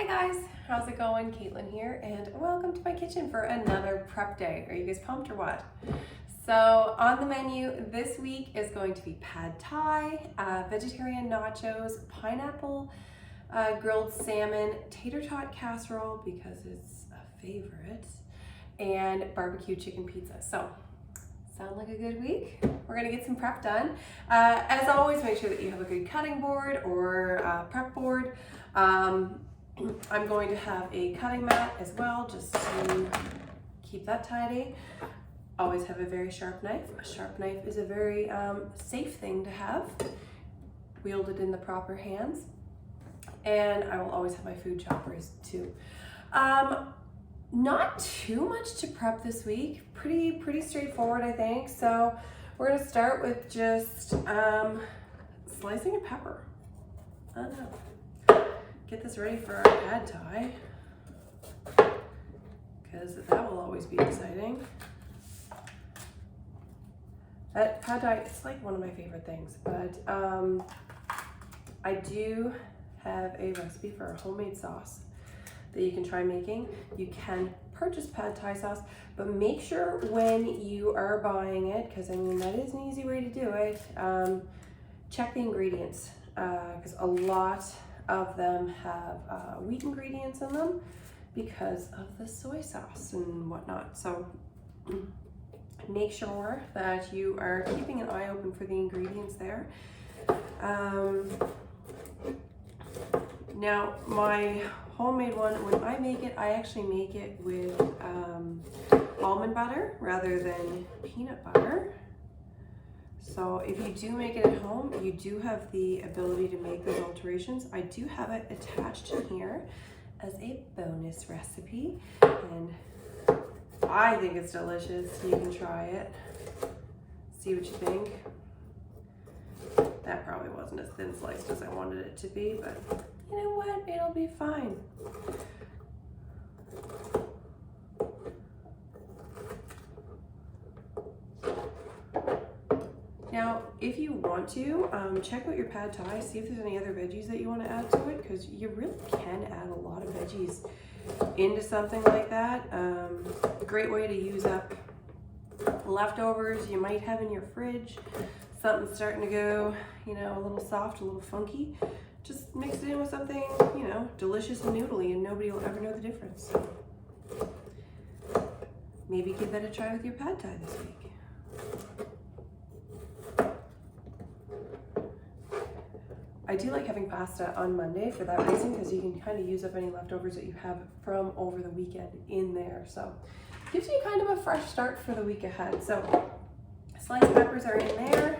guys, how's it going? Caitlin here, and welcome to my kitchen for another prep day. Are you guys pumped or what? So on the menu this week is going to be pad thai, vegetarian nachos, pineapple grilled salmon, tater tot casserole because it's a favorite, and BBQ chicken pizza. So sound like a good week? We're gonna get some prep done. As always, make sure that you have a good cutting board or prep board. I'm going to have a cutting mat as well, just to keep that tidy. Always have a very sharp knife. A sharp knife is a very safe thing to have, wielded in the proper hands. And I will always have my food choppers too. Not too much to prep this week. Pretty straightforward, I think. So we're gonna start with just slicing a pepper. I don't know. Get this ready for our pad thai, because that will always be exciting. Pad thai, it's like one of my favorite things, but I do have a recipe for a homemade sauce that you can try making. You can purchase pad thai sauce, but make sure when you are buying it, because I mean that is an easy way to do it, check the ingredients, because a lot of them have wheat ingredients in them because of the soy sauce and whatnot. So make sure that you are keeping an eye open for the ingredients there. Now my homemade one, when I make it, I actually make it with almond butter rather than peanut butter. So if you do make it at home, you do have the ability to make those alterations. I do have it attached here as a bonus recipe, and I think it's delicious. You can try it, see what you think. That probably wasn't as thin sliced as I wanted it to be, but you know what? It'll be fine. Now, if you want to, check out your pad thai, see if there's any other veggies that you want to add to it, because you really can add a lot of veggies into something like that. A great way to use up leftovers you might have in your fridge. Something's starting to go, you know, a little soft, a little funky. Just mix it in with something, you know, delicious and noodly, and nobody will ever know the difference. Maybe give that a try with your pad thai this week. I do like having pasta on Monday for that reason, because you can kind of use up any leftovers that you have from over the weekend in there. So gives you kind of a fresh start for the week ahead. So sliced peppers are in there,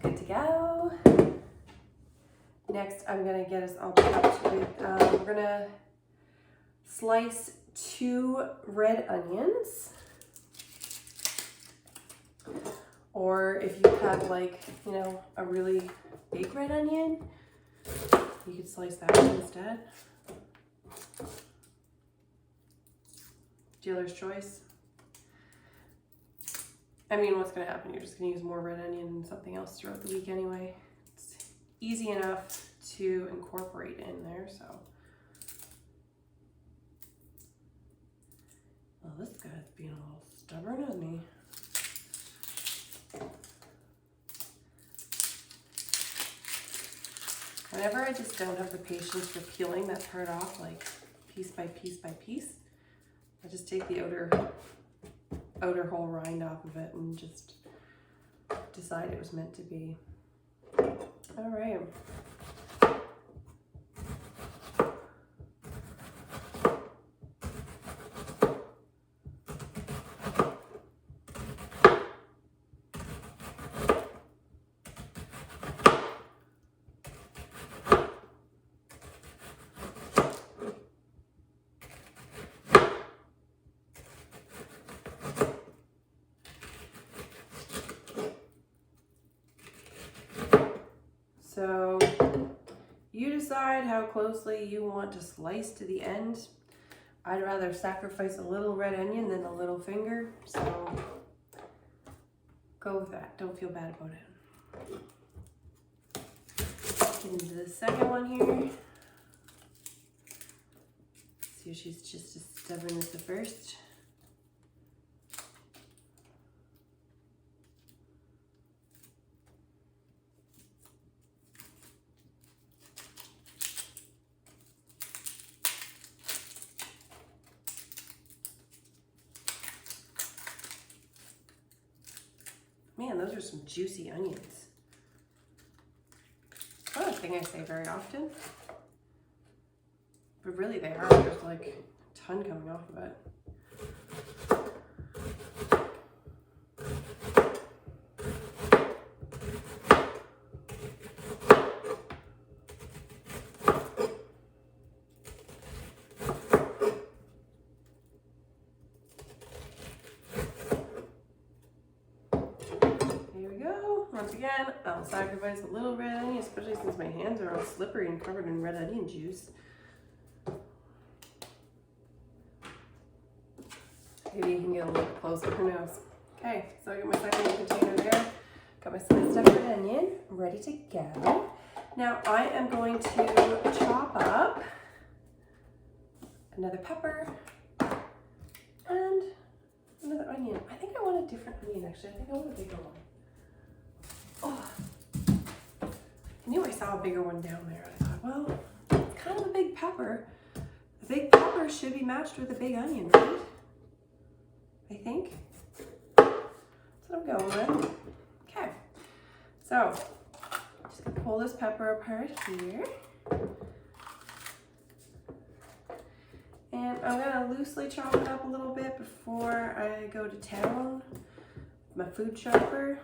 good to go. Next, I'm gonna get us all prepped with, we're gonna slice 2 red onions. Or if you have, like, you know, a really big red onion, you could slice that one instead. Dealer's choice. I mean, what's gonna happen? You're just gonna use more red onion and something else throughout the week anyway. It's easy enough to incorporate in there, so. Well, this guy's being a little stubborn, isn't he? Whenever I just don't have the patience for peeling that part off, like piece by piece by piece, I just take the outer whole rind off of it and just decide it was meant to be. All right. So you decide how closely you want to slice to the end. I'd rather sacrifice a little red onion than a little finger, so go with that. Don't feel bad about it. Get into the second one here. see if she's just as stubborn as the first. Man, those are some juicy onions. Not a thing I say very often, but really they are. There's like a ton coming off of it. Once again, I'll sacrifice a little red onion, especially since my hands are all slippery and covered in red onion juice. Maybe you can get a little bit closer, who knows. Okay, so I got my second container there. Got my sliced up red onion ready to go. Now I am going to chop up another pepper and another onion. I think I want a different onion actually. I think I want a bigger one. Oh, I knew I saw a bigger one down there. I thought, well, it's kind of a big pepper. A big pepper should be matched with a big onion, right? I think. That's what I'm going with. Okay. So, just gonna pull this pepper apart here. And I'm gonna loosely chop it up a little bit before I go to town with my food chopper.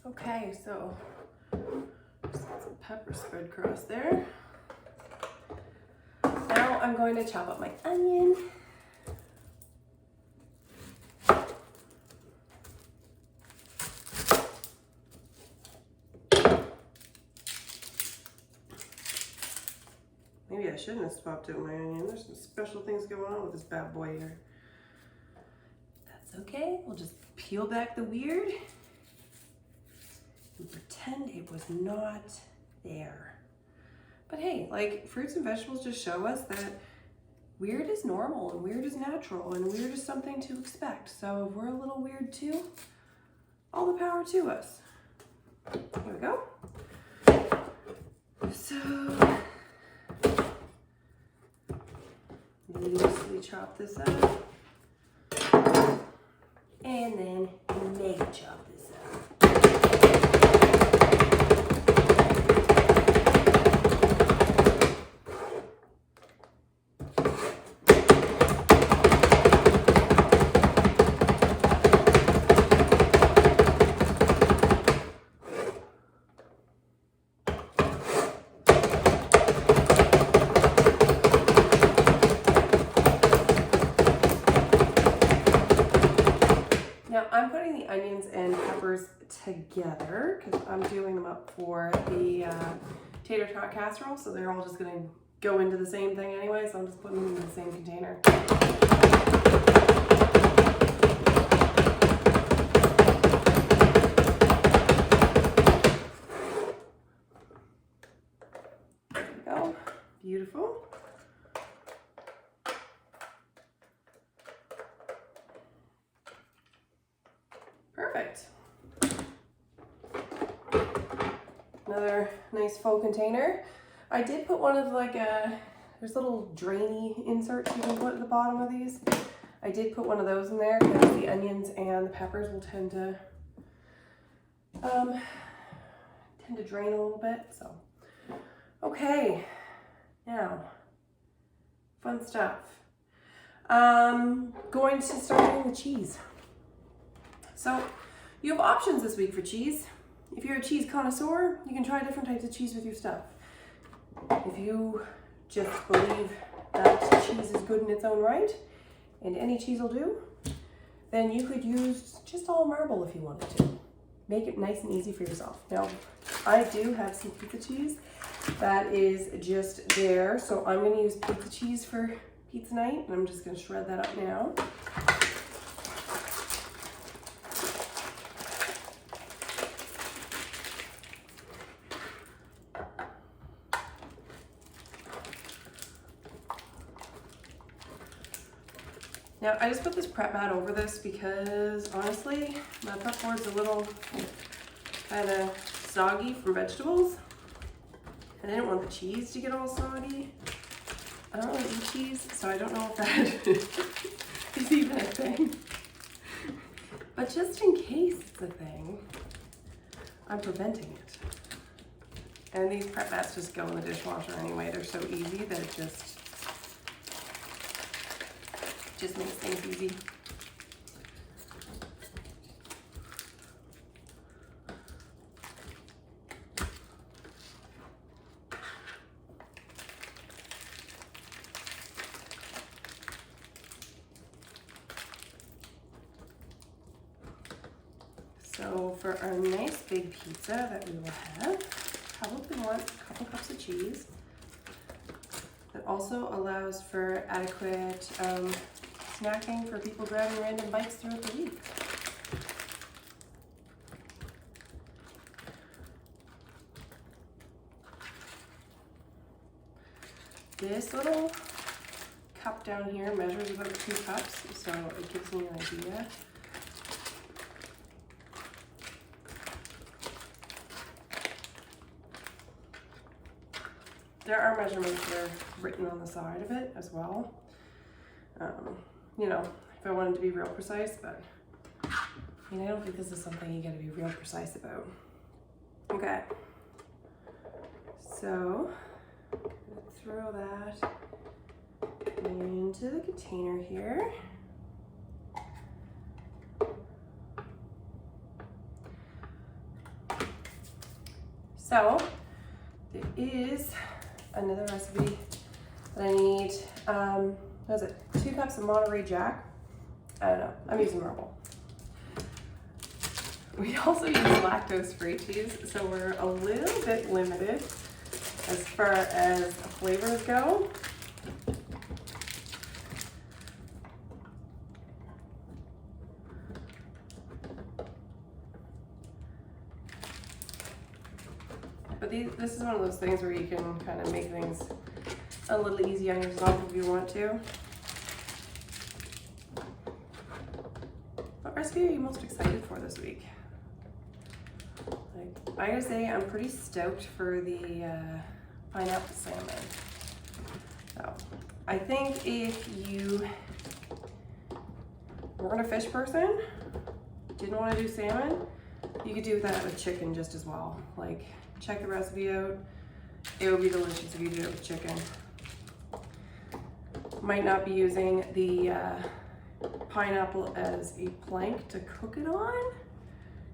Okay, so just got some pepper spread across there. Now I'm going to chop up my onion. Maybe I shouldn't have swapped out my onion. There's some special things going on with this bad boy here. That's okay. We'll just peel back the weird and pretend it was not there. But hey, like, fruits and vegetables just show us that weird is normal and weird is natural and weird is something to expect. So if we're a little weird too, all the power to us. Here we go. So loosely chop this up and then mega chop this up. Now I'm putting the onions and peppers together because I'm doing them up for the Tater Tot Casserole, so they're all just going to go into the same thing anyway, so I'm just putting them in the same container. Another nice full container. I did put one of like there's little drainy inserts you can put at the bottom of these. I did put one of those in there because the onions and the peppers will tend to drain a little bit. So, okay, now fun stuff. Going to start doing the cheese. So you have options this week for cheese. If you're a cheese connoisseur, you can try different types of cheese with your stuff. If you just believe that cheese is good in its own right, and any cheese will do, then you could use just all marble if you wanted to. Make it nice and easy for yourself. Now, I do have some pizza cheese that is just there, so I'm going to use pizza cheese for pizza night, and I'm just going to shred that up now. Now, I just put this prep mat over this because, honestly, my prep board's a little kind of soggy from vegetables. And I didn't want the cheese to get all soggy. I don't really eat cheese, so I don't know if that is even a thing. But just in case it's a thing, I'm preventing it. And these prep mats just go in the dishwasher anyway. They're so easy that it just makes things easy. So for our nice big pizza that we will have, probably want a couple cups of cheese. That also allows for adequate snacking for people grabbing random bites throughout the week. This little cup down here measures about 2 cups, so it gives me an idea. There are measurements that are written on the side of it as well. You know, if I wanted to be real precise, but I mean, I don't think this is something you gotta be real precise about. Okay, so let's throw that into the container here. So there is another recipe that I need. What is it? 2 cups of Monterey Jack. I don't know. I'm using marble. We also use lactose-free cheese, so we're a little bit limited as far as flavors go. But this is one of those things where you can kind of make things a little easy on yourself if you want to. What recipe are you most excited for this week? I gotta say, I'm pretty stoked for the pineapple salmon. So, I think if you weren't a fish person, didn't want to do salmon, you could do that with chicken just as well. Like, check the recipe out. It would be delicious if you did it with chicken. Might not be using the pineapple as a plank to cook it on,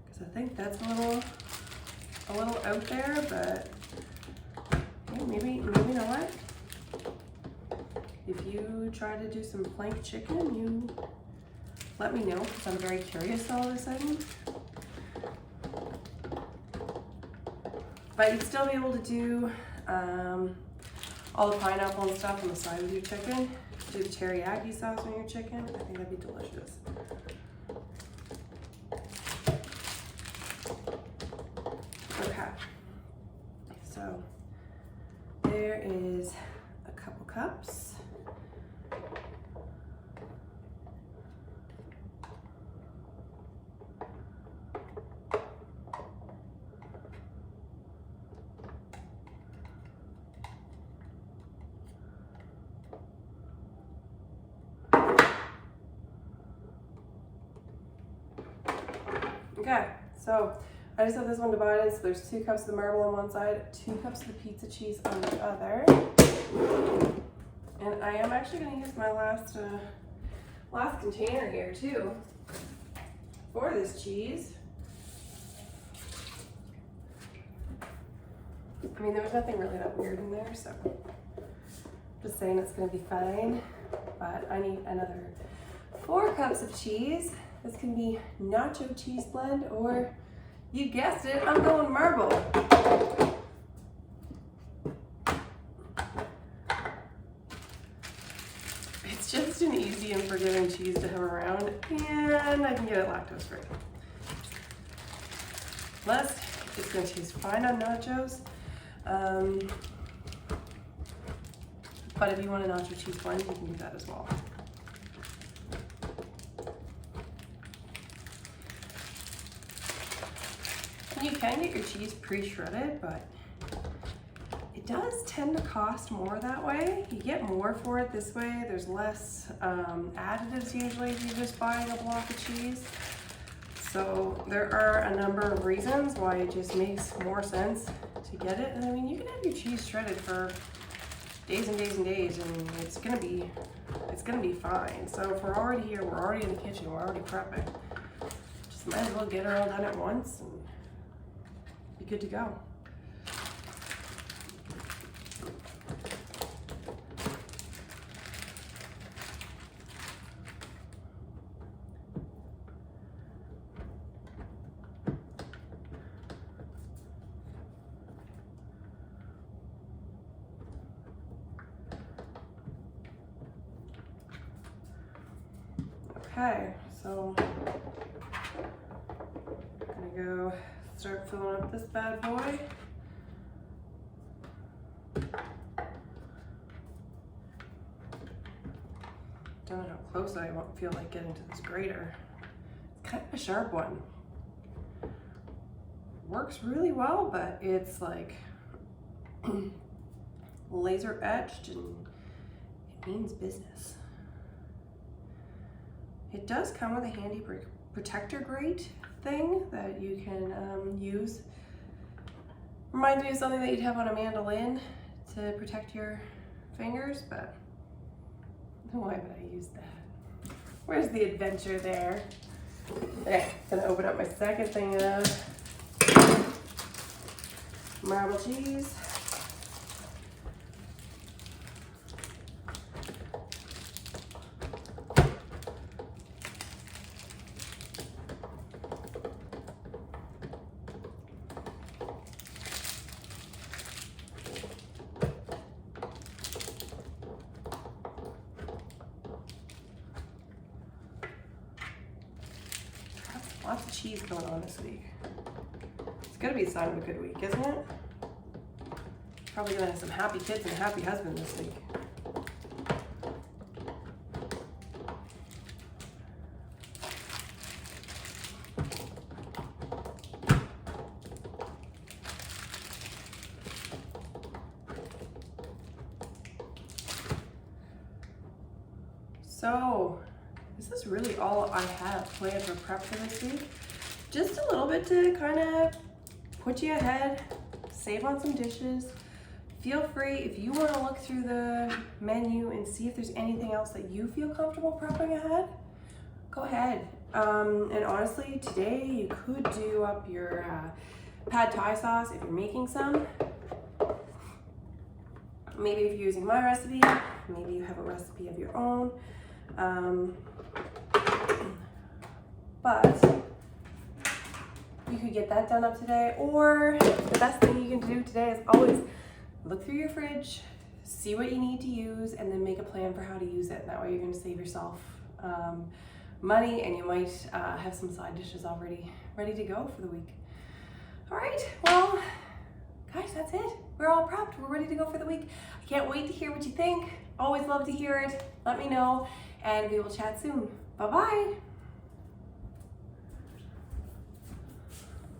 because I think that's a little out there, but hey, maybe not. If you try to do some plank chicken, you let me know, because I'm very curious all of a sudden. But you'd still be able to do all the pineapple and stuff on the side of your chicken. Do the teriyaki sauce on your chicken. I think that'd be delicious. Okay. So there is a couple cups. Okay, so I just have this one divided. So there's 2 cups of the marble on one side, 2 cups of the pizza cheese on the other. And I am actually going to use my last container here too for this cheese. I mean, there was nothing really that weird in there, so just saying it's going to be fine. But I need another 4 cups of cheese. This can be nacho cheese blend, or you guessed it, I'm going marble. It's just an easy and forgiving cheese to have around, and I can get it lactose free. Plus, it's going to taste fine on nachos. But if you want a nacho cheese blend, you can do that as well. And you can get your cheese pre-shredded, but it does tend to cost more that way. You get more for it this way. There's less additives usually if you're just buying a block of cheese. So there are a number of reasons why it just makes more sense to get it. And I mean, you can have your cheese shredded for days and days and days, and it's gonna be fine. So if we're already here, we're already in the kitchen, we're already prepping, just might as well get it all done at once and be good to go. Okay, so I'm gonna go start filling up this bad boy. Don't know how close I won't feel like getting to this grater. It's kind of a sharp one. Works really well, but it's like laser etched and it means business. It does come with a handy protector grate thing that you can use. Reminds me of something that you'd have on a mandolin to protect your fingers, but why would I use that? Where's the adventure there? Okay, gonna open up my second thing of marble cheese. Lots of cheese going on this week. It's gonna be a sign of a good week, isn't it? Probably gonna have some happy kids and a happy husband this week. So, this is really all I have planned for prep for this week. Just a little bit to kind of put you ahead, save on some dishes. Feel free, if you want to look through the menu and see if there's anything else that you feel comfortable prepping ahead, go ahead. And honestly, today you could do up your pad thai sauce if you're making some. Maybe if you're using my recipe, maybe you have a recipe of your own. But you could get that done up today, or the best thing you can do today is always look through your fridge, see what you need to use, and then make a plan for how to use it. That way you're going to save yourself money, and you might have some side dishes already ready to go for the week. All right, well, guys, that's it. We're all prepped. We're ready to go for the week. I can't wait to hear what you think. Always love to hear it. Let me know, and we will chat soon. Bye-bye.